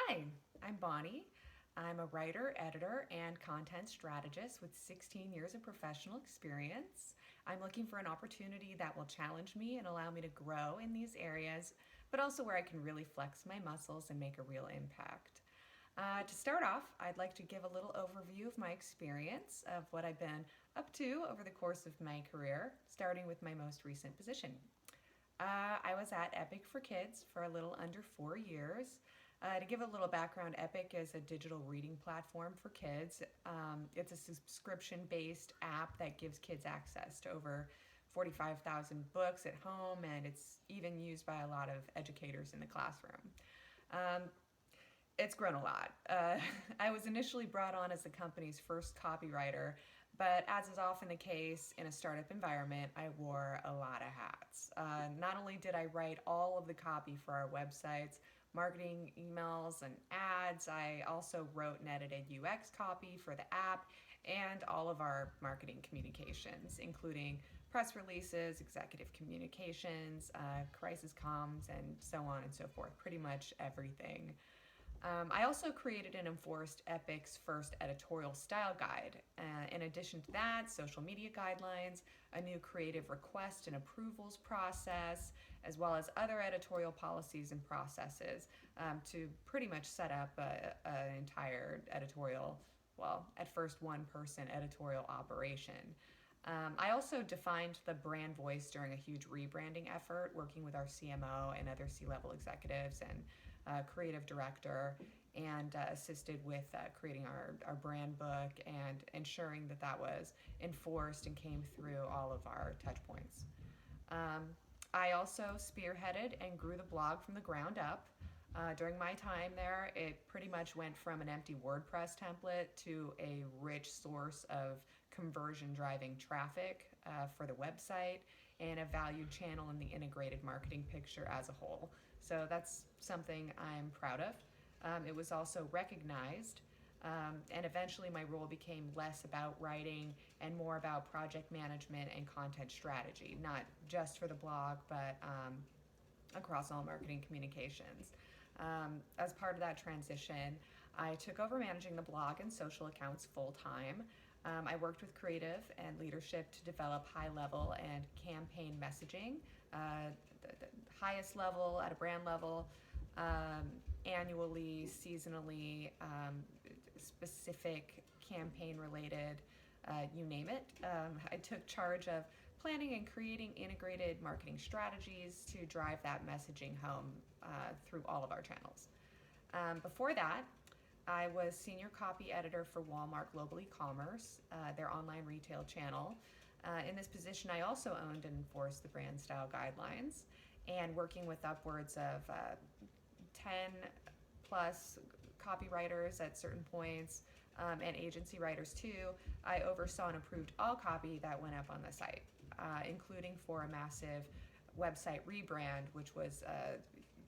Hi, I'm Bonnie. I'm a writer, editor, and content strategist with 16 years of professional experience. I'm looking for an opportunity that will challenge me and allow me to grow in these areas, but also where I can really flex my muscles and make a real impact. To start off, I'd like to give a little overview of my experience of what I've been up to over the course of my career, starting with my most recent position. I was at Epic for Kids for a little under 4 years. To give a little background, Epic is a digital reading platform for kids. It's a subscription based app that gives kids access to over 45,000 books at home, and it's even used by a lot of educators in the classroom. Um, it's grown a lot. I was initially brought on as the company's first copywriter, but as is often the case in a startup environment, I wore a lot of hats. Not only did I write all of the copy for our websites, marketing emails, and ads, I also wrote and edited UX copy for the app and all of our marketing communications, including press releases, executive communications, crisis comms, and so on and so forth. Pretty much everything. I also created and enforced Epic's first editorial style guide. In addition to that, social media guidelines, a new creative request and approvals process, as well as other editorial policies and processes to pretty much set up an entire editorial, well, at first one person editorial operation. I also defined the brand voice during a huge rebranding effort, working with our CMO and other C level executives and creative director, and assisted with creating our brand book and ensuring that that was enforced and came through all of our touch points. I also spearheaded and grew the blog from the ground up. During my time there, it pretty much went from an empty WordPress template to a rich source of conversion driving traffic for the website and a valued channel in the integrated marketing picture as a whole. So that's something I'm proud of. It was also recognized, and eventually my role became less about writing and more about project management and content strategy, not just for the blog, but across all marketing communications. As part of that transition, I took over managing the blog and social accounts full time. I worked with creative and leadership to develop high level and campaign messaging, the highest level at a brand level, annually, seasonally, specific campaign related, you name it. I took charge of planning and creating integrated marketing strategies to drive that messaging home through all of our channels. Before that, I was senior copy editor for Walmart Global E-commerce, their online retail channel. In this position, I also owned and enforced the brand style guidelines, and working with upwards of 10 plus copywriters at certain points, and agency writers too, I oversaw and approved all copy that went up on the site, including for a massive website rebrand, which was a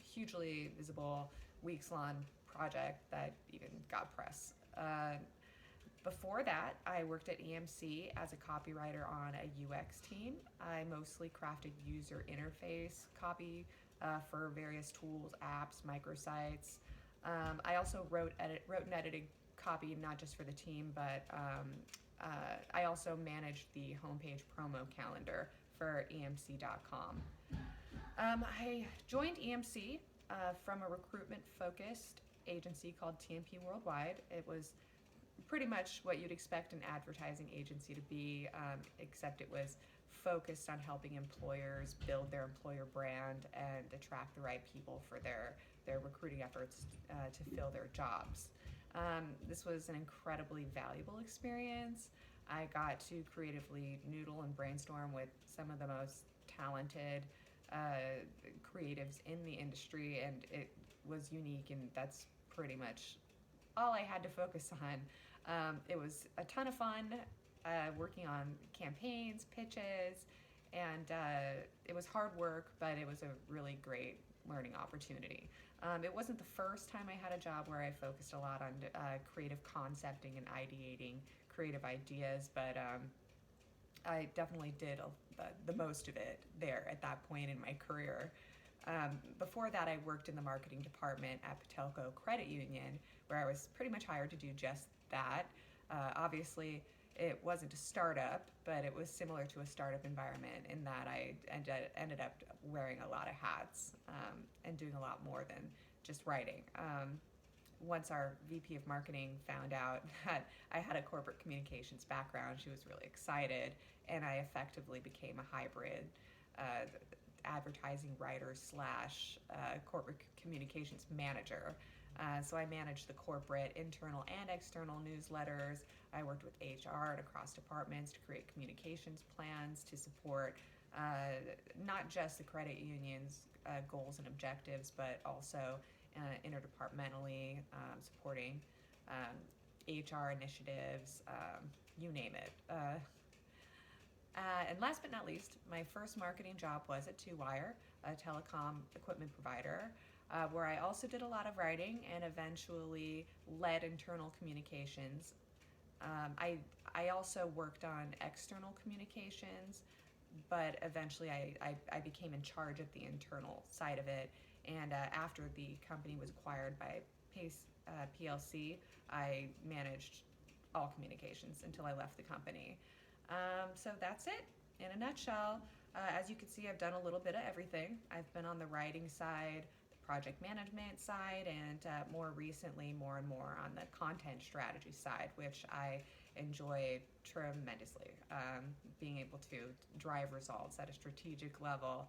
hugely visible, weeks long project that even got press. Before that, I worked at EMC as a copywriter on a UX team. I mostly crafted user interface copy for various tools, apps, microsites. I also wrote and edited copy not just for the team, but I also managed the homepage promo calendar for EMC.com. I joined EMC from a recruitment-focused agency called TMP Worldwide. It was pretty much what you'd expect an advertising agency to be, except it was focused on helping employers build their employer brand and attract the right people for their recruiting efforts to fill their jobs. This was an incredibly valuable experience. I got to creatively noodle and brainstorm with some of the most talented creatives in the industry, and it was unique, and that's pretty much all I had to focus on. It was a ton of fun working on campaigns, pitches, and it was hard work, but it was a really great learning opportunity. It wasn't the first time I had a job where I focused a lot on creative concepting and ideating creative ideas, but I definitely did the most of it there at that point in my career. Before that, I worked in the marketing department at Patelco Credit Union, where I was pretty much hired to do just that. Obviously, it wasn't a startup, but it was similar to a startup environment in that I ended up wearing a lot of hats and doing a lot more than just writing. Once our VP of marketing found out that I had a corporate communications background, she was really excited, and I effectively became a hybrid uh, advertising writer slash corporate communications manager. So I managed the corporate internal and external newsletters. I worked with HR and across departments to create communications plans to support not just the credit union's goals and objectives, but also interdepartmentally supporting HR initiatives, you name it. And last but not least, my first marketing job was at Two Wire, a telecom equipment provider, where I also did a lot of writing and eventually led internal communications. I also worked on external communications, but eventually I became in charge of the internal side of it. And after the company was acquired by Pace PLC, I managed all communications until I left the company. So that's it in a nutshell. As you can see, I've done a little bit of everything. I've been on the writing side, the project management side, and more recently, more and more on the content strategy side, which I enjoy tremendously. Being able to drive results at a strategic level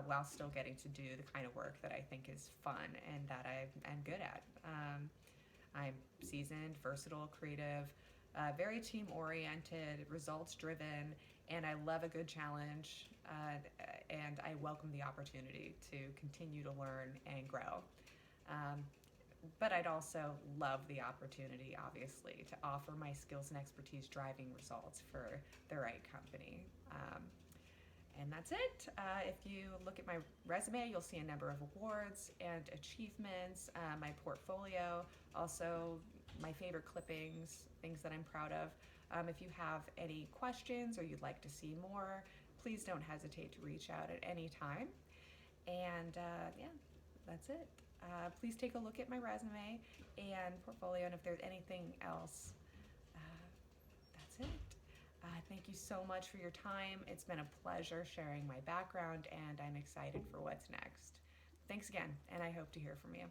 while still getting to do the kind of work that I think is fun and that I'm good at. I'm seasoned, versatile, creative, very team oriented, results driven, and I love a good challenge. And I welcome the opportunity to continue to learn and grow. But I'd also love the opportunity, obviously, to offer my skills and expertise driving results for the right company. And that's it. If you look at my resume, you'll see a number of awards and achievements, my portfolio, also my favorite clippings, things that I'm proud of. If you have any questions or you'd like to see more, please don't hesitate to reach out at any time. And yeah, that's it. Please take a look at my resume and portfolio, and if there's anything else, that's it. Thank you so much for your time. It's been a pleasure sharing my background, and I'm excited for what's next. Thanks again, and I hope to hear from you.